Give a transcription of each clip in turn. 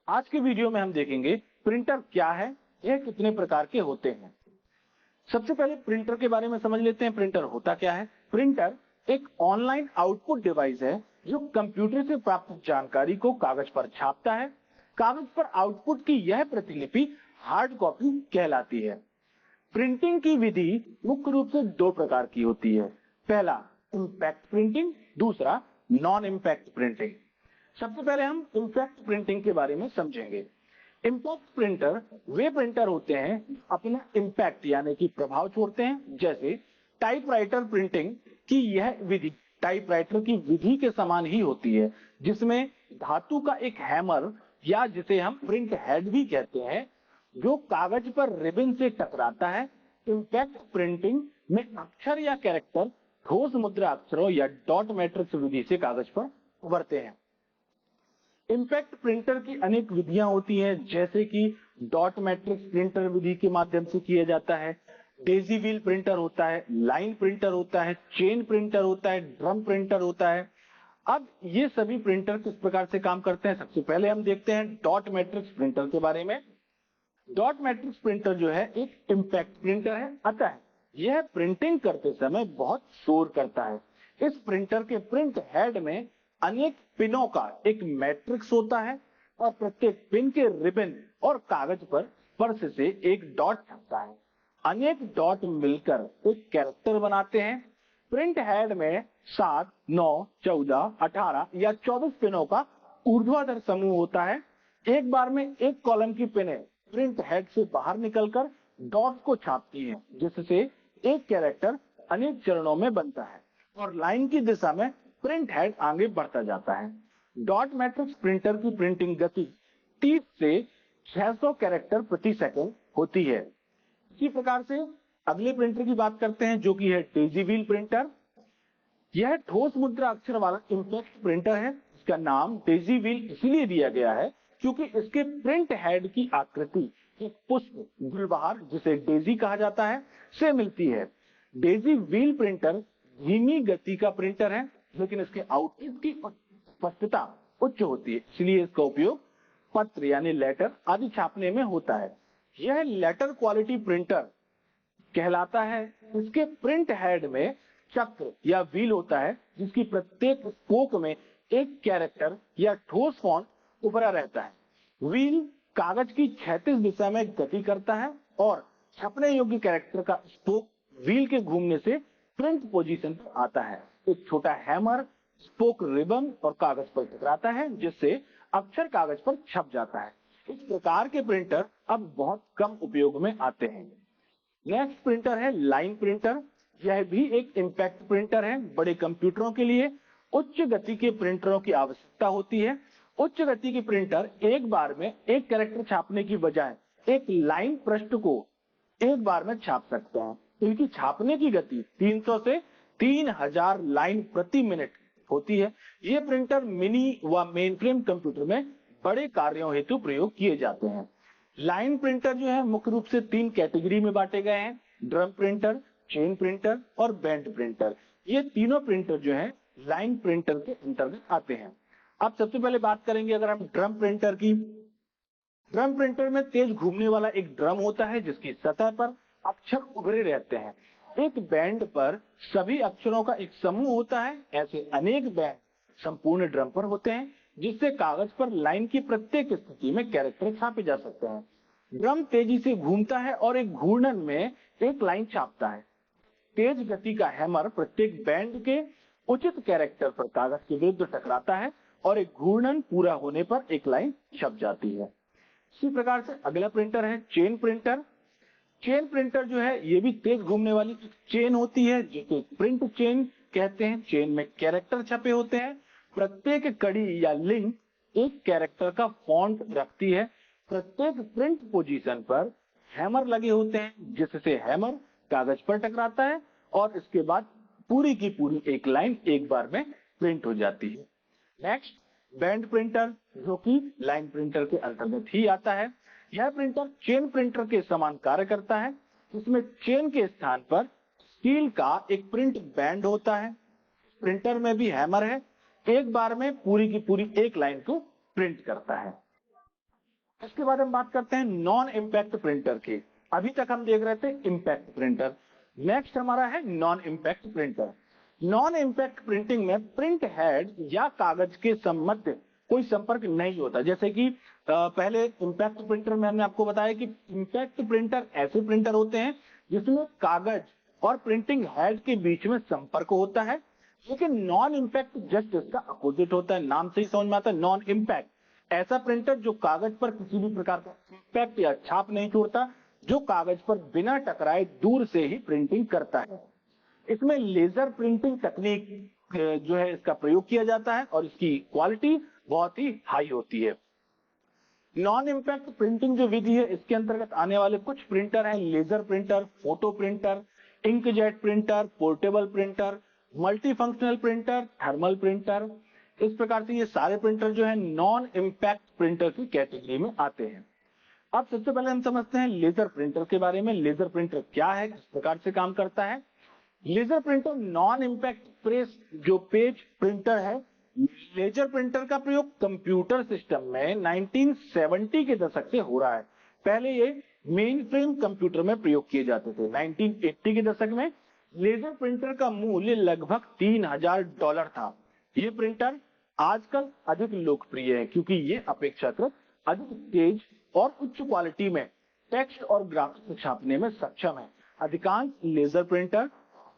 आज के वीडियो में हम देखेंगे प्रिंटर क्या है, यह कितने प्रकार के होते हैं। सबसे पहले प्रिंटर के बारे में समझ लेते हैं। प्रिंटर होता क्या है। प्रिंटर एक ऑनलाइन आउटपुट डिवाइस है जो कंप्यूटर से प्राप्त जानकारी को कागज पर छापता है। कागज पर आउटपुट की यह प्रतिलिपि हार्ड कॉपी कहलाती है। प्रिंटिंग की विधि मुख्य रूप से दो प्रकार की होती है। पहला इंपैक्ट प्रिंटिंग, दूसरा नॉन इंपैक्ट प्रिंटिंग। सबसे पहले हम इंपैक्ट प्रिंटिंग के बारे में समझेंगे। इंपैक्ट प्रिंटर वे प्रिंटर होते हैं अपना इंपैक्ट यानी कि प्रभाव छोड़ते हैं। जैसे टाइपराइटर प्रिंटिंग की यह विधि टाइपराइटर की विधि के समान ही होती है, जिसमें धातु का एक हैमर या जिसे हम प्रिंट हेड भी कहते हैं जो कागज पर रिबन से टकराता है। इंपैक्ट प्रिंटिंग में अक्षर या कैरेक्टर ठोस मुद्रा अक्षरों या डॉट मैट्रिक्स विधि से कागज पर उभरते हैं। इंपैक्ट प्रिंटर की अनेक विधियां होती हैं, जैसे कि डॉट मैट्रिक्स प्रिंटर विधि के माध्यम से किया जाता है, डेजी व्हील प्रिंटर होता है, लाइन प्रिंटर होता है, चेन प्रिंटर होता है, ड्रम प्रिंटर होता है। अब ये सभी प्रिंटर किस प्रकार से काम करते हैं, सबसे पहले हम देखते हैं डॉट मैट्रिक्स प्रिंटर के बारे में। डॉट मैट्रिक्स प्रिंटर जो है एक इंपैक्ट प्रिंटर है, अतः यह प्रिंटिंग करते समय बहुत शोर करता है। इस प्रिंटर के प्रिंट हेड में अनेक पिनों का एक मैट्रिक्स होता है और प्रत्येक पिन के रिबन और कागज पर स्पर्श से एक डॉट छपता है। अनेक डॉट मिलकर एक कैरेक्टर बनाते हैं। प्रिंट हेड में 7, 9, 14, 18 या 24 पिनों का ऊर्ध्वाधर समूह होता है। एक बार में एक कॉलम की पिनें प्रिंट हेड से बाहर निकलकर डॉट को छापती हैं, जिससे एक कैरेक्टर अनेक चरणों में बनता है और लाइन की दिशा में प्रिंट हेड आगे बढ़ता जाता है। डॉट मैट्रिक्स प्रिंटर की प्रिंटिंग गति 30 से 600 कैरेक्टर प्रति सेकंड होती है। इसी प्रकार से अगले प्रिंटर की बात करते हैं, जो कि है डेजी व्हील प्रिंटर। यह ठोस मुद्रा अक्षर वाला इंपैक्ट प्रिंटर है। इसका नाम डेजी व्हील इसलिए दिया गया है क्योंकि इसके प्रिंट हेड की आकृति एक पुष्प गुलबहार, जिसे डेजी कहा जाता है, से मिलती है। डेजी व्हील प्रिंटर धीमी गति का प्रिंटर है, लेकिन इसके आउटपुट की स्पष्टता उच्च होती है, इसलिए इसका उपयोग पत्र यानी लेटर आदि छापने में होता है। यह लेटर क्वालिटी प्रिंटर कहलाता है। इसके प्रिंट हेड में चक्र या व्हील होता है, जिसकी प्रत्येक स्पोक में एक कैरेक्टर या ठोस फॉन्ट उभरा रहता है। व्हील कागज की क्षैतिज दिशा में गति करता है और छपने योग्य कैरेक्टर का स्पोक व्हील के घूमने से प्रिंट पोजीशन पर आता है। एक छोटा हैमर स्पोक रिबन और कागज पर टकराता है, जिससे अक्षर कागज पर छप जाता है। इस प्रकार के प्रिंटर अब बहुत कम उपयोग में आते हैं। नेक्स्ट प्रिंटर है लाइन प्रिंटर। यह भी एक इंपैक्ट प्रिंटर है। बड़े कंप्यूटरों के लिए उच्च गति के प्रिंटरों की आवश्यकता होती है। उच्च गति के प्रिंटर एक बार में एक कैरेक्टर छापने की बजाय एक लाइन पृष्ठ को एक बार में छाप सकते हैं। इनकी छापने की गति 300 से 3000 लाइन प्रति मिनट होती है। ये प्रिंटर मिनी व मेनफ्रेम कंप्यूटर में बड़े कार्यों हेतु प्रयोग किए जाते हैं। लाइन प्रिंटर जो है मुख्य रूप से 3 कैटेगरी में बांटे गए हैं: ड्रम प्रिंटर, चेन प्रिंटर और बैंड प्रिंटर। ये तीनों प्रिंटर जो है लाइन प्रिंटर के अंतर्गत आते हैं। अब सबसे पहले बात करेंगे अगर हम ड्रम प्रिंटर की। ड्रम प्रिंटर में तेज घूमने वाला एक ड्रम होता है, जिसकी सतह पर अक्षर उभरे रहते हैं। एक बैंड पर सभी अक्षरों का एक समूह होता है। ऐसे अनेक बैंड संपूर्ण ड्रम पर होते हैं, जिससे कागज पर लाइन की प्रत्येक स्थिति में कैरेक्टर छापे जा सकते हैं। ड्रम तेजी से घूमता है और एक घूर्णन में एक लाइन छापता है। तेज गति का हैमर प्रत्येक बैंड के उचित कैरेक्टर पर कागज के विरुद्ध टकराता है और एक घूर्णन पूरा होने पर एक लाइन छप जाती है। इसी प्रकार से अगला प्रिंटर है चेन प्रिंटर। चेन प्रिंटर जो है ये भी तेज घूमने वाली चेन होती है, जिसे प्रिंट चेन कहते हैं। चेन में कैरेक्टर छपे होते हैं। प्रत्येक कड़ी या लिंक एक कैरेक्टर का फॉन्ट रखती है। प्रत्येक प्रिंट पोजीशन पर हैमर लगे होते हैं, जिससे हैमर कागज पर टकराता है और इसके बाद पूरी की पूरी एक लाइन एक बार में प्रिंट हो जाती है। नेक्स्ट बैंड प्रिंटर, जो कि लाइन प्रिंटर के अंतर्गत ही आता है। यह प्रिंटर चेन प्रिंटर के समान कार्य करता है। इसमें चेन के स्थान पर स्टील का एक प्रिंट बैंड होता है। प्रिंटर में भी हैमर है, एक बार में पूरी की पूरी एक लाइन को प्रिंट करता है। इसके बाद हम बात करते हैं नॉन इम्पैक्ट प्रिंटर की। अभी तक हम देख रहे थे इम्पैक्ट प्रिंटर, नेक्स्ट हमारा है non impact printer. Non impact printing में प्रिंट हेड या कागज के संबंध कोई संपर्क नहीं होता। जैसे कि पहले इम्पैक्ट प्रिंटर में हमने आपको बताया कि इम्पैक्ट प्रिंटर ऐसे प्रिंटर होते हैं जिसमें कागज और प्रिंटिंग हेड के बीच में संपर्क होता है, लेकिन नॉन इम्पैक्ट जस्ट इसका अपोजिट होता है। नाम से ही समझ में आता है, नॉन इम्पैक्ट ऐसा प्रिंटर जो कागज पर किसी भी प्रकार का इम्पैक्ट या छाप नहीं छोड़ता, जो कागज पर बिना टकराए दूर से ही प्रिंटिंग करता है। इसमें लेजर प्रिंटिंग तकनीक जो है इसका प्रयोग किया जाता है और इसकी क्वालिटी बहुत ही हाई होती है। नॉन इम्पैक्ट प्रिंटिंग जो विधि है इसके अंतर्गत आने वाले कुछ प्रिंटर हैं laser printer, photo printer, inkjet printer, portable printer, multi functional printer, thermal printer. इस प्रकार से ये सारे प्रिंटर जो है नॉन इम्पैक्ट प्रिंटर की कैटेगरी में आते हैं। अब सबसे पहले हम समझते हैं लेजर प्रिंटर के बारे में। लेजर प्रिंटर क्या है, किस प्रकार से काम करता है। Laser printer non impact press जो पेज प्रिंटर है। लेजर प्रिंटर का प्रयोग कंप्यूटर सिस्टम में 1970 के दशक से हो रहा है। पहले ये मेन फ्रेम कंप्यूटर में प्रयोग किए जाते थे। 1980 के दशक में लेजर प्रिंटर का मूल्य लगभग $3000 था। ये प्रिंटर आजकल अधिक लोकप्रिय है क्योंकि ये अपेक्षाकृत अधिक तेज और उच्च क्वालिटी में टेक्स्ट और ग्राफिक्स छापने में सक्षम है। अधिकांश लेजर प्रिंटर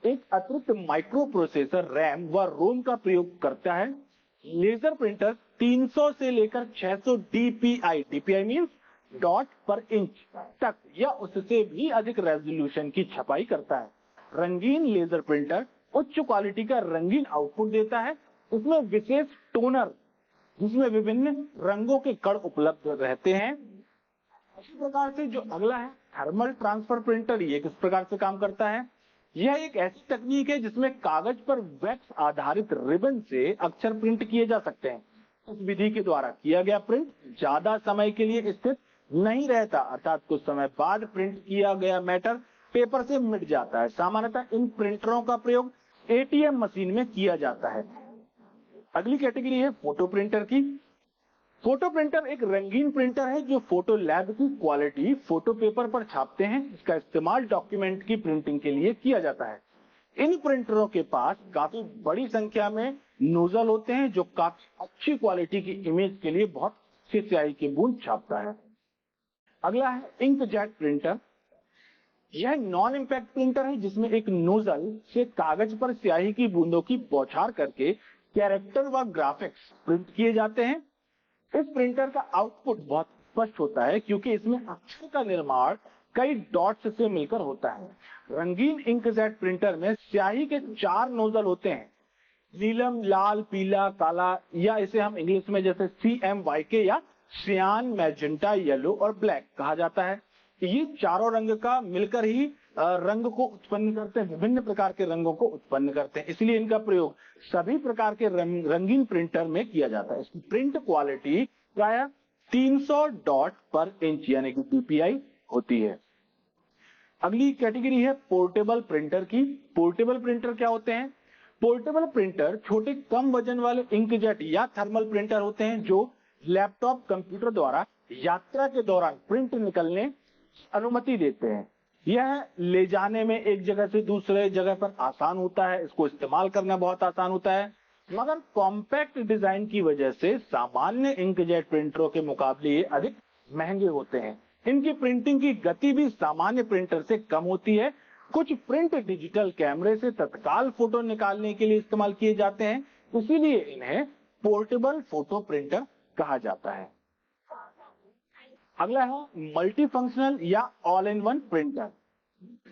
एक अतिरिक्त माइक्रो प्रोसेसर रैम व रोम का प्रयोग करता है। लेजर प्रिंटर 300 से लेकर 600 डीपीआई मींस डॉट पर इंच तक या उससे भी अधिक रेजोल्यूशन की छपाई करता है। रंगीन लेजर प्रिंटर उच्च क्वालिटी का रंगीन आउटपुट देता है। इसमें विशेष टोनर जिसमें विभिन्न रंगों के कण उपलब्ध रहते हैं। इसी प्रकार से जो अगला है थर्मल ट्रांसफर प्रिंटर, ये किस प्रकार से काम करता है। यह एक ऐसी तकनीक है जिसमें कागज पर वैक्स आधारित रिबन से अक्षर प्रिंट किए जा सकते हैं। इस विधि के द्वारा किया गया प्रिंट ज्यादा समय के लिए स्थिर नहीं रहता, अर्थात कुछ समय बाद प्रिंट किया गया मैटर पेपर से मिट जाता है। सामान्यतः इन प्रिंटरों का प्रयोग एटीएम मशीन में किया जाता है। अगली कैटेगरी है फोटो प्रिंटर की। फोटो प्रिंटर एक रंगीन प्रिंटर है जो फोटो लैब की क्वालिटी फोटो पेपर पर छापते हैं। इसका इस्तेमाल डॉक्यूमेंट की प्रिंटिंग के लिए किया जाता है। इन प्रिंटरों के पास काफी बड़ी संख्या में नोजल होते हैं जो काफी अच्छी क्वालिटी की इमेज के लिए बहुत अच्छी स्याही की बूंद छापता है। अगला है इंकजेट प्रिंटर। यह नॉन इम्पैक्ट प्रिंटर है जिसमें एक नोजल से कागज पर स्याही की बूंदों की बौछार करके कैरेक्टर व ग्राफिक्स प्रिंट किए जाते हैं। इस प्रिंटर का आउटपुट बहुत स्पष्ट होता है क्योंकि इसमें अक्षर का निर्माण कई डॉट्स से मिलकर होता है। रंगीन इंकजेट प्रिंटर में स्याही के 4 नोजल होते हैं, नीलम, लाल, पीला, काला, या इसे हम इंग्लिश में जैसे CMYK या सियान, मैजेंटा, येलो और ब्लैक कहा जाता है। ये चारों रंग का मिलकर ही रंग को उत्पन्न करते हैं, विभिन्न प्रकार के रंगों को उत्पन्न करते हैं। इसलिए इनका प्रयोग सभी प्रकार के रंगीन प्रिंटर में किया जाता है। इसकी प्रिंट क्वालिटी प्राय 300 डॉट पर इंच यानी कि DPI होती है। अगली कैटेगरी है पोर्टेबल प्रिंटर की। पोर्टेबल प्रिंटर क्या होते हैं। पोर्टेबल प्रिंटर छोटे कम वजन वाले इंकजेट या थर्मल प्रिंटर होते हैं जो लैपटॉप कंप्यूटर द्वारा यात्रा के दौरान प्रिंट निकलने अनुमति देते हैं। यह ले जाने में एक जगह से दूसरे जगह पर आसान होता है, इसको इस्तेमाल करना बहुत आसान होता है, मगर कॉम्पैक्ट डिजाइन की वजह से सामान्य इंकजेट प्रिंटरों के मुकाबले ये अधिक महंगे होते हैं। इनकी प्रिंटिंग की गति भी सामान्य प्रिंटर से कम होती है। कुछ प्रिंट डिजिटल कैमरे से तत्काल फोटो निकालने के लिए इस्तेमाल किए जाते हैं, इसीलिए इन्हें पोर्टेबल फोटो प्रिंटर कहा जाता है। अगला है मल्टी फंक्शनल या ऑल इन वन प्रिंटर।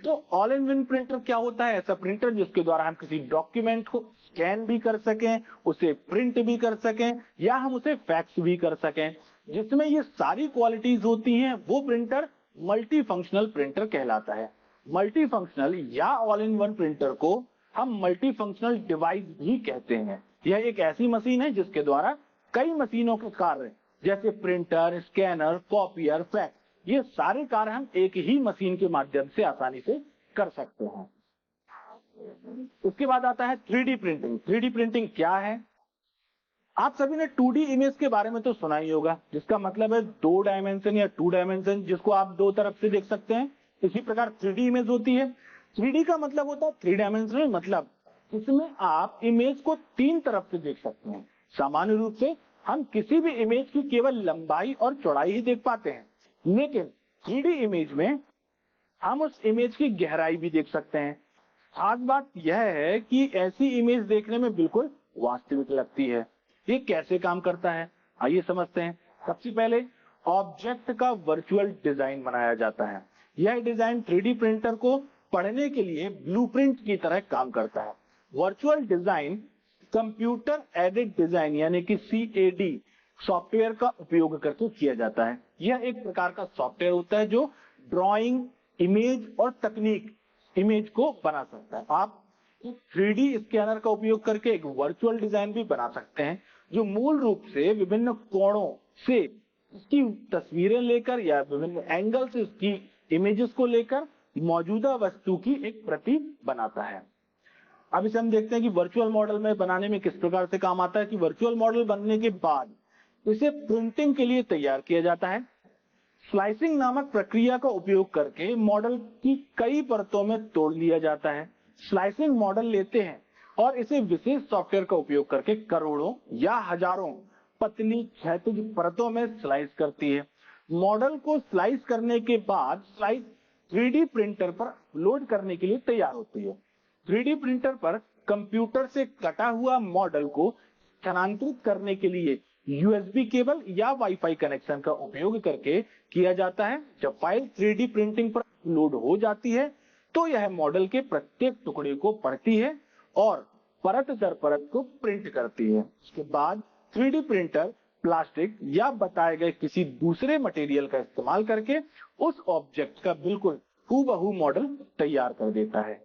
तो ऑल इन वन प्रिंटर क्या होता है। ऐसा प्रिंटर जिसके द्वारा हम किसी डॉक्यूमेंट को स्कैन भी कर सकें, उसे प्रिंट भी कर सकें या हम उसे फैक्स भी कर सकें, जिसमें ये सारी क्वालिटीज होती हैं, वो प्रिंटर मल्टी फंक्शनल प्रिंटर कहलाता है। मल्टी फंक्शनल या ऑल इन वन प्रिंटर को हम मल्टी फंक्शनल डिवाइस भी कहते हैं। यह एक ऐसी मशीन है जिसके द्वारा कई मशीनों के कार्य जैसे प्रिंटर, स्कैनर, कॉपियर, फैक्स, ये सारे कार्य हम एक ही मशीन के माध्यम से आसानी से कर सकते हैं। उसके बाद आता है 3D प्रिंटिंग। 3D प्रिंटिंग क्या है। आप सभी ने 2D इमेज के बारे में तो सुना ही होगा, जिसका मतलब है 2 डायमेंशन या 2 डायमेंशन, जिसको आप दो तरफ से देख सकते हैं। इसी प्रकार 3D इमेज होती है। 3D का मतलब होता है 3 डायमेंशनल, मतलब इसमें आप इमेज को 3 तरफ से देख सकते हैं। सामान्य रूप से हम किसी भी इमेज की केवल लंबाई और चौड़ाई ही देख पाते हैं, लेकिन 3D इमेज में हम उस इमेज की गहराई भी देख सकते हैं। खास बात यह है कि ऐसी इमेज देखने में बिल्कुल वास्तविक लगती है। ये कैसे काम करता है, आइए समझते हैं। सबसे पहले ऑब्जेक्ट का वर्चुअल डिजाइन बनाया जाता है। यह डिजाइन 3D प्रिंटर को पढ़ने के लिए ब्लूप्रिंट की तरह काम करता है। Virtual design computer aided design यानी कि CAD सॉफ्टवेयर का उपयोग करके किया जाता है। यह एक प्रकार का सॉफ्टवेयर होता है जो ड्राइंग, इमेज और तकनीक इमेज को बना सकता है। आप 3D स्कैनर का उपयोग करके एक वर्चुअल डिजाइन भी बना सकते हैं, जो मूल रूप से विभिन्न कोणों से इसकी तस्वीरें लेकर या विभिन्न एंगल से इसकी इमेजेस को लेकर मौजूदा वस्तु की एक प्रति बनाता है। अब इसे हम देखते हैं कि वर्चुअल मॉडल में बनाने में किस प्रकार से काम आता है। कि वर्चुअल मॉडल बनने के बाद इसे प्रिंटिंग के लिए तैयार किया जाता है। स्लाइसिंग नामक प्रक्रिया का उपयोग करके मॉडल की कई परतों में तोड़ लिया जाता है। स्लाइसिंग मॉडल लेते हैं और इसे विशेष सॉफ्टवेयर का उपयोग करके करोड़ों या हजारों पतली क्षैतिज परतों में स्लाइस करती है। मॉडल को स्लाइस करने के बाद स्लाइस 3D प्रिंटर पर लोड करने के लिए तैयार होती है। 3D प्रिंटर पर कंप्यूटर से कटा हुआ मॉडल को स्थानांतरित करने के लिए USB केबल या वाईफाई कनेक्शन का उपयोग करके किया जाता है। जब फाइल 3D प्रिंटिंग पर लोड हो जाती है तो यह मॉडल के प्रत्येक टुकड़े को पढ़ती है और परत दर परत को प्रिंट करती है। उसके बाद 3D प्रिंटर प्लास्टिक या बताए गए किसी दूसरे मटेरियल का इस्तेमाल करके उस ऑब्जेक्ट का बिल्कुल हूबहू मॉडल तैयार कर देता है।